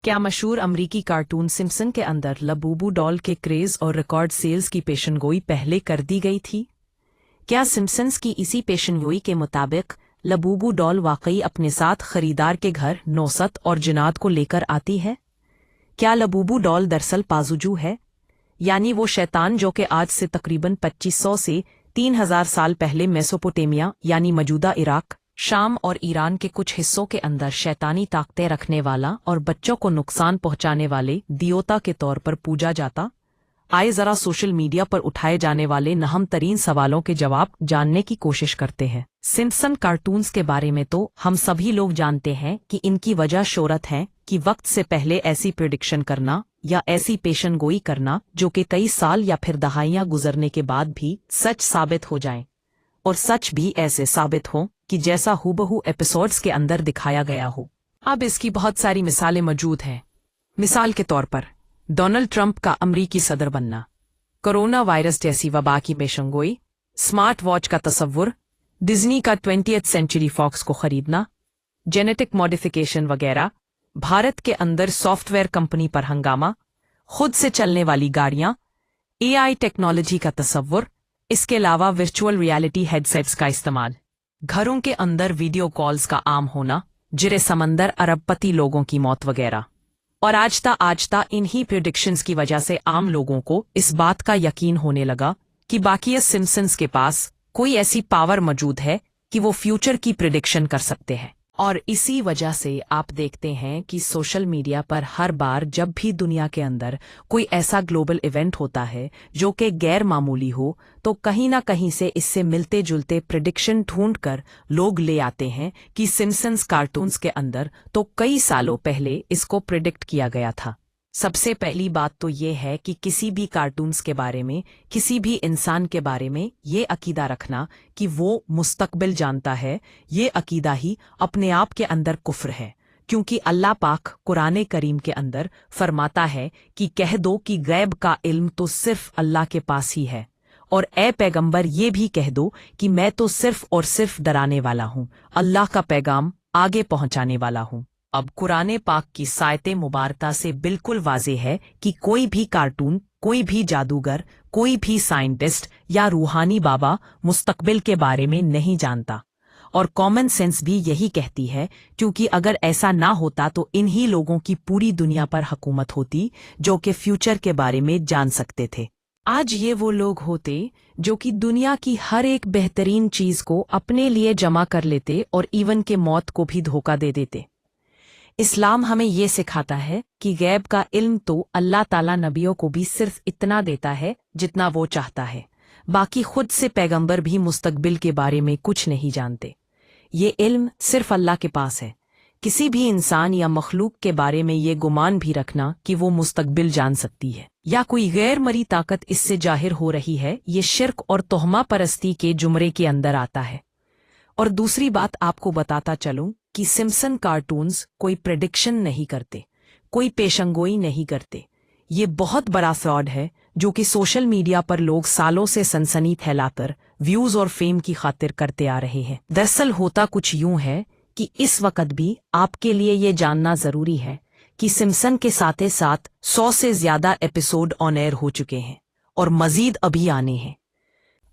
क्या मशहूर अमरीकी कार्टून सिम्पसन के अंदर लबूबू डॉल के क्रेज और रिकॉर्ड सेल्स की पेशनगोई पहले कर दी गई थी? क्या सिम्पसन्स की इसी पेशनगोई के मुताबिक लबूबू डॉल वाकई अपने साथ खरीदार के घर नौसत और जिनात को लेकर आती है? क्या लबूबू डॉल दरअसल पाजुजू है, यानी वो शैतान जो कि आज से तकरीबन 2500 से 3000 साल पहले मेसोपोटामिया यानी मौजूदा इराक, शाम और ईरान के कुछ हिस्सों के अंदर शैतानी ताकतें रखने वाला और बच्चों को नुकसान पहुंचाने वाले दियोता के तौर पर पूजा जाता? आइए जरा सोशल मीडिया पर उठाए जाने वाले नहम तरीन सवालों के जवाब जानने की कोशिश करते हैं। सिम्पसन कार्टून्स के बारे में तो हम सभी लोग जानते हैं कि इनकी वजह शोहरत है कि वक्त से पहले ऐसी प्रिडिक्शन करना या ऐसी पेशनगोई करना जो कि कई साल या फिर दहाइयां गुजरने के बाद भी सच साबित हो जाए, और सच भी ऐसे साबित हो कि जैसा हूबहू एपिसोड्स के अंदर दिखाया गया हो। अब इसकी बहुत सारी मिसालें मौजूद हैं। मिसाल के तौर पर डोनाल्ड ट्रंप का अमरीकी सदर बनना, कोरोना वायरस जैसी वबा की पेशनगोई, स्मार्ट वॉच का तस्वुर, डिज्नी का 20th सेंचुरी फॉक्स को खरीदना, जेनेटिक मॉडिफिकेशन वगैरह, भारत के अंदर सॉफ्टवेयर कंपनी पर हंगामा, खुद से चलने वाली गाड़ियां, एआई टेक्नोलॉजी का तस्वुर, इसके अलावा वर्चुअल रियलिटी हेडसेट्स का इस्तेमाल, घरों के अंदर वीडियो कॉल्स का आम होना, जिरे समंदर अरबपति लोगों की मौत वगैरह। और आजता इन्हीं प्रेडिक्शंस की वजह से आम लोगों को इस बात का यकीन होने लगा कि बाकी सिम्पसन्स के पास कोई ऐसी पावर मौजूद है कि वो फ्यूचर की प्रेडिक्शन कर सकते हैं। और इसी वजह से आप देखते हैं कि सोशल मीडिया पर हर बार जब भी दुनिया के अंदर कोई ऐसा ग्लोबल इवेंट होता है जो कि गैर मामूली हो, तो कहीं ना कहीं से इससे मिलते जुलते प्रेडिक्शन ढूंढकर लोग ले आते हैं कि सिम्पसन्स कार्टून्स के अंदर तो कई सालों पहले इसको प्रेडिक्ट किया गया था। सबसे पहली बात तो ये है कि किसी भी कार्टून्स के बारे में, किसी भी इंसान के बारे में ये अकीदा रखना कि वो मुस्तकबिल जानता है, ये अकीदा ही अपने आप के अंदर कुफ्र है, क्योंकि अल्लाह पाक कुरान करीम के अंदर फरमाता है कि कह दो कि गैब का इल्म तो सिर्फ अल्लाह के पास ही है, और ए पैगंबर ये भी कह दो कि मैं तो सिर्फ और सिर्फ डराने वाला हूँ, अल्लाह का पैगाम आगे पहुँचाने वाला हूँ। अब कुरान पाक की सायते मुबारका से बिल्कुल वाज़ेह है कि कोई भी कार्टून, कोई भी जादूगर, कोई भी साइंटिस्ट या रूहानी बाबा मुस्तकबिल के बारे में नहीं जानता, और कॉमन सेंस भी यही कहती है, क्योंकि अगर ऐसा ना होता तो इन्हीं लोगों की पूरी दुनिया पर हुकूमत होती जो कि फ्यूचर के बारे में जान सकते थे। आज ये वो लोग होते जो कि दुनिया की हर एक बेहतरीन चीज को अपने लिए जमा कर लेते और इवन के मौत को भी धोखा दे देते। इस्लाम हमें ये सिखाता है कि गैब का इल्म तो अल्लाह ताला नबियों को भी सिर्फ इतना देता है जितना वो चाहता है, बाकी खुद से पैगंबर भी मुस्तकबिल के बारे में कुछ नहीं जानते। ये इल्म सिर्फ अल्लाह के पास है। किसी भी इंसान या मखलूक के बारे में ये गुमान भी रखना कि वो मुस्तकबिल जान सकती है या कोई गैर मरी ताकत इससे जाहिर हो रही है, ये शिर्क और तोहमा परस्ती के जुमरे के अंदर आता है। और दूसरी बात आपको बताता चलूं कि सिम्पसन कार्टून्स कोई प्रेडिक्शन नहीं करते, कोई पेशंगोई नहीं करते। ये बहुत बड़ा फ्रॉड है जो कि सोशल मीडिया पर लोग सालों से सनसनी फैलाकर व्यूज और फेम की खातिर करते आ रहे हैं। दरअसल होता कुछ यूं है कि इस वक्त भी आपके लिए ये जानना जरूरी है कि सिम्पसन के साथ साथ 100 से ज्यादा एपिसोड ऑन एयर हो चुके हैं और मजीद अभी आने हैं।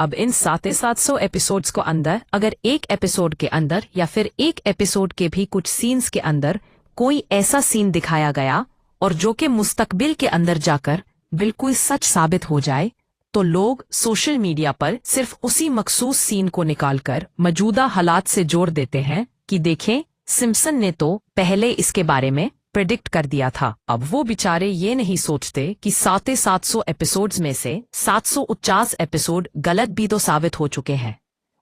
अब इन 700 एपिसोड्स को अंदर अगर एक एपिसोड के अंदर या फिर एक एपिसोड के भी कुछ सीन्स के अंदर कोई ऐसा सीन दिखाया गया और जो कि मुस्तकबिल के अंदर जाकर बिल्कुल सच साबित हो जाए, तो लोग सोशल मीडिया पर सिर्फ उसी मखसूस सीन को निकालकर मौजूदा हालात से जोड़ देते हैं कि देखें, सिम्पसन ने तो पहले इसके बारे में प्रेडिक्ट कर दिया था। अब वो बेचारे ये नहीं सोचते कि 700 एपिसोड्स में से 749 एपिसोड गलत भी तो साबित हो चुके हैं।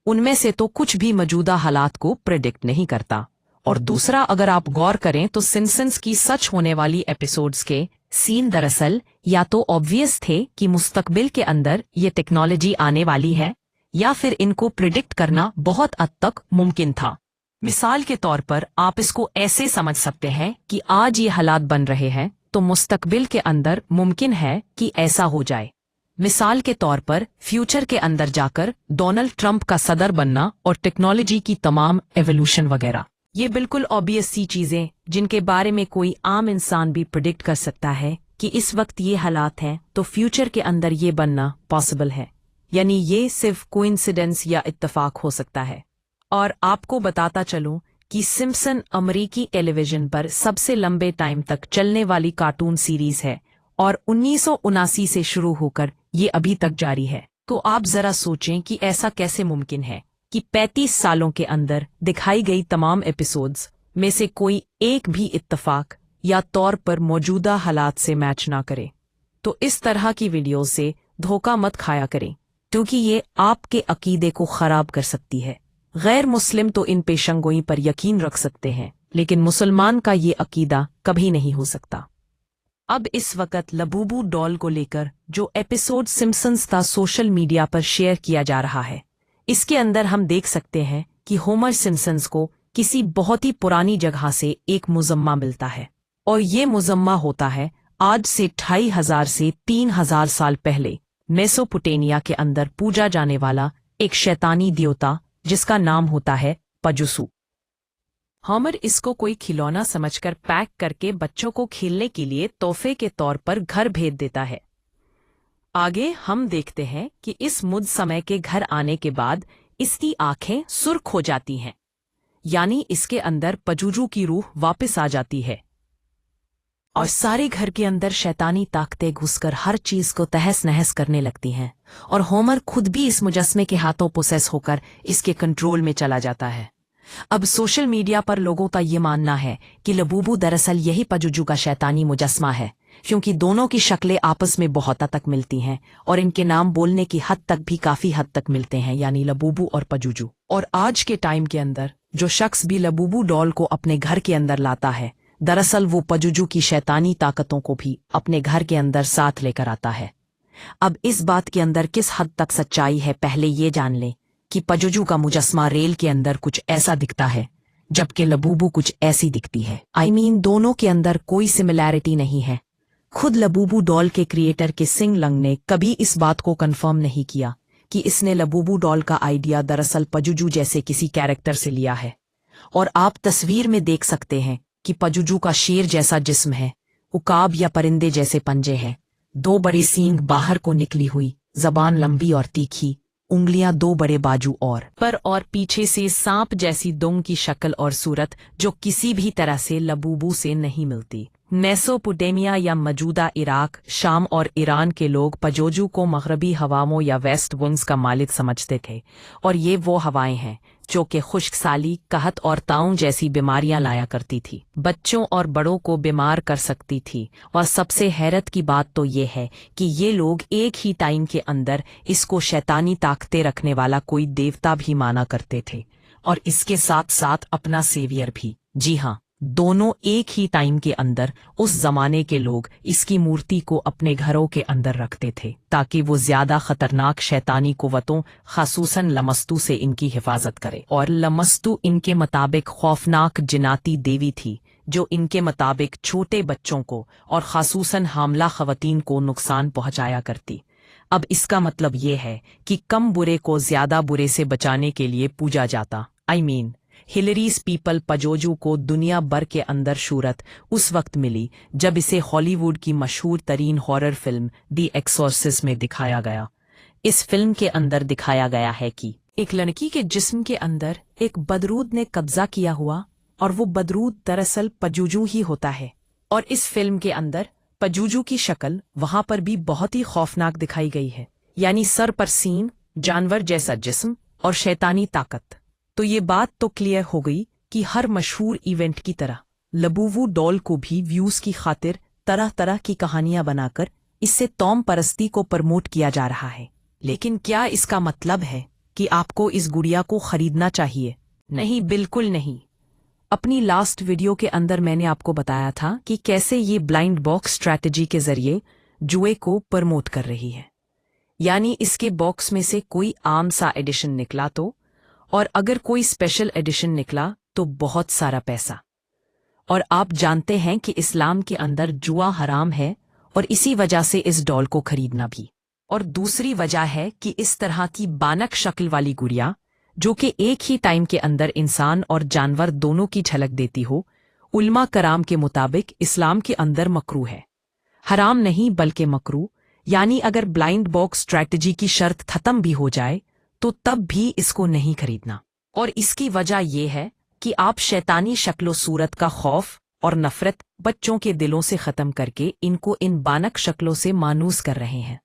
उनमें से तो कुछ भी मौजूदा हालात को प्रेडिक्ट नहीं करता। और दूसरा, अगर आप गौर करें तो सिम्पसन्स की सच होने वाली एपिसोड्स के सीन दरअसल या तो ऑब्वियस थे कि मुस्तकबिल के अंदर ये टेक्नोलॉजी आने वाली है, या फिर इनको प्रिडिक्ट करना बहुत हद तक मुमकिन था। मिसाल के तौर पर आप इसको ऐसे समझ सकते हैं कि आज ये हालात बन रहे हैं तो मुस्तकबिल के अंदर मुमकिन है कि ऐसा हो जाए। मिसाल के तौर पर फ्यूचर के अंदर जाकर डोनाल्ड ट्रंप का सदर बनना और टेक्नोलॉजी की तमाम एवोल्यूशन वगैरह। ये बिल्कुल ऑब्वियस सी चीजें जिनके बारे में कोई आम इंसान भी प्रिडिक्ट कर सकता है कि इस वक्त ये हालात हैं तो फ्यूचर के अंदर ये बनना पॉसिबल है, यानी ये सिर्फ कोइंसिडेंस या इत्तेफाक हो सकता है। और आपको बताता चलूं कि सिम्पसन अमेरिकी टेलीविजन पर सबसे लंबे टाइम तक चलने वाली कार्टून सीरीज है और 1979 से शुरू होकर ये अभी तक जारी है। तो आप जरा सोचें कि ऐसा कैसे मुमकिन है कि 35 सालों के अंदर दिखाई गई तमाम एपिसोड्स में से कोई एक भी इत्तेफाक या तौर पर मौजूदा हालात से मैच ना करे। तो इस तरह की वीडियो से धोखा मत खाया करें, क्योंकि ये आपके अकीदे को खराब कर सकती है। गैर मुस्लिम तो इन पेशंगोई पर यकीन रख सकते हैं, लेकिन मुसलमान का ये अकीदा कभी नहीं हो सकता। अब इस वक्त लबूबू डॉल को लेकर जो एपिसोड सिम्पसन्स का सोशल मीडिया पर शेयर किया जा रहा है, इसके अंदर हम देख सकते हैं कि होमर सिम्पसन्स को किसी बहुत ही पुरानी जगह से एक मुजम्मा मिलता है, और ये मुजम्मा होता है आज से 2500 से 3000 साल पहले मेसोपोटामिया के अंदर पूजा जाने वाला एक शैतानी देवता जिसका नाम होता है पजुसू। होमर इसको कोई खिलौना समझकर पैक करके बच्चों को खेलने के लिए तोहफे के तौर पर घर भेज देता है। आगे हम देखते हैं कि इस मुद समय के घर आने के बाद इसकी आंखें सुर्ख हो जाती हैं, यानी इसके अंदर पजुजू की रूह वापस आ जाती है और सारे घर के अंदर शैतानी ताकतें घुसकर हर चीज को तहस नहस करने लगती हैं, और होमर खुद भी इस मुजस्मे के हाथों पोसेस होकर इसके कंट्रोल में चला जाता है। अब सोशल मीडिया पर लोगों का ये मानना है कि लबूबू दरअसल यही पजुजू का शैतानी मुजस्मा है, क्योंकि दोनों की शक्लें आपस में बहुत हद तक मिलती हैं और इनके नाम बोलने की हद तक भी काफी हद तक मिलते हैं, यानी लबूबू और पजुजू। और आज के टाइम के अंदर जो शख्स भी लबूबू डॉल को अपने घर के अंदर लाता है, दरअसल वो पजुजू की शैतानी ताकतों को भी अपने घर के अंदर साथ लेकर आता है। अब इस बात के अंदर किस हद तक सच्चाई है, पहले ये जान लें कि पजुजू का मुजस्मा रेल के अंदर कुछ ऐसा दिखता है, जबकि लबूबू कुछ ऐसी दिखती है। दोनों के अंदर कोई सिमिलैरिटी नहीं है। खुद लबूबू डॉल के क्रिएटर के सिंग लंग ने कभी इस बात को कंफर्म नहीं किया कि इसने लबूबू डॉल का आइडिया दरअसल पजुजू जैसे किसी कैरेक्टर से लिया है। और आप तस्वीर में देख सकते हैं कि पजुजू का शेर जैसा जिस्म है, उकाब या परिंदे जैसे पंजे हैं, 2 बड़े सींग बाहर को निकली हुई, जबान लंबी और तीखी, उंगलियां 2 बड़े बाजू और पर और पीछे से सांप जैसी दुंग की शक्ल और सूरत जो किसी भी तरह से लबूबू से नहीं मिलती। मेसोपोटामिया या मौजूदा इराक, शाम और ईरान के लोग पजुजू को मगरबी हवाओं या वेस्ट विंड्स का मालिक समझते थे, और ये वो हवाएं हैं जो कि खुश्क साली, कहत और ताउन जैसी बीमारियां लाया करती थी, बच्चों और बड़ों को बीमार कर सकती थी। और सबसे हैरत की बात तो ये है कि ये लोग एक ही टाइम के अंदर इसको शैतानी ताकतें रखने वाला कोई देवता भी माना करते थे, और इसके साथ साथ अपना सेवियर भी। जी हाँ, दोनों एक ही टाइम के अंदर उस जमाने के लोग इसकी मूर्ति को अपने घरों के अंदर रखते थे, ताकि वो ज्यादा खतरनाक शैतानी कुव्वतों खासूसन लमस्तू से इनकी हिफाजत करे। और लमस्तू इनके मुताबिक खौफनाक जिनाती देवी थी, जो इनके मुताबिक छोटे बच्चों को और खासूसन हामला खवातीन को नुकसान पहुंचाया करती। अब इसका मतलब ये है कि कम बुरे को ज्यादा बुरे से बचाने के लिए पूजा जाता। हिलरीज पीपल पजुजू को दुनिया भर के अंदर शूरत उस वक्त मिली जब इसे हॉलीवुड की मशहूर तरीन हॉरर फिल्म दी एक्सॉर्सिस्ट में दिखाया गया। इस फिल्म के अंदर दिखाया गया है कि एक लड़की के जिस्म के अंदर एक बदरूद ने कब्जा किया हुआ, और वो बदरूद दरअसल पजुजू ही होता है। और इस फिल्म के अंदर पजुजू की शक्ल वहां पर भी बहुत ही खौफनाक दिखाई गई है, यानी सर पर सींग, जानवर जैसा जिस्म और शैतानी ताकत। तो ये बात तो क्लियर हो गई कि हर मशहूर इवेंट की तरह लबूबू डॉल को भी व्यूज की खातिर तरह तरह की कहानियां बनाकर इससे तौम परस्ती को प्रमोट किया जा रहा है। लेकिन क्या इसका मतलब है कि आपको इस गुड़िया को खरीदना चाहिए? नहीं, बिल्कुल नहीं। अपनी लास्ट वीडियो के अंदर मैंने आपको बताया था कि कैसे ये ब्लाइंड बॉक्स स्ट्रैटेजी के जरिए जुए को प्रमोट कर रही है, यानी इसके बॉक्स में से कोई आम सा एडिशन निकला तो, और अगर कोई स्पेशल एडिशन निकला तो बहुत सारा पैसा। और आप जानते हैं कि इस्लाम के अंदर जुआ हराम है, और इसी वजह से इस डॉल को खरीदना भी। और दूसरी वजह है कि इस तरह की बानक शक्ल वाली गुड़िया जो कि एक ही टाइम के अंदर इंसान और जानवर दोनों की झलक देती हो, उलमा कराम के मुताबिक इस्लाम के अंदर मकरू है, हराम नहीं बल्कि मकरू। यानी अगर ब्लाइंड बॉक्स स्ट्रैटेजी की शर्त खत्म भी हो जाए तो तब भी इसको नहीं खरीदना। और इसकी वजह यह है कि आप शैतानी शक्लो सूरत का खौफ और नफरत बच्चों के दिलों से ख़त्म करके इनको इन बानक शक्लों से मानूस कर रहे हैं।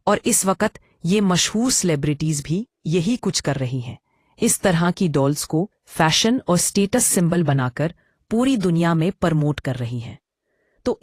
और इस वक्त ये मशहूर सेलिब्रिटीज़ भी यही कुछ कर रही हैं, इस तरह की डॉल्स को फैशन और स्टेटस सिंबल बनाकर पूरी दुनिया में प्रमोट कर रही हैं। तो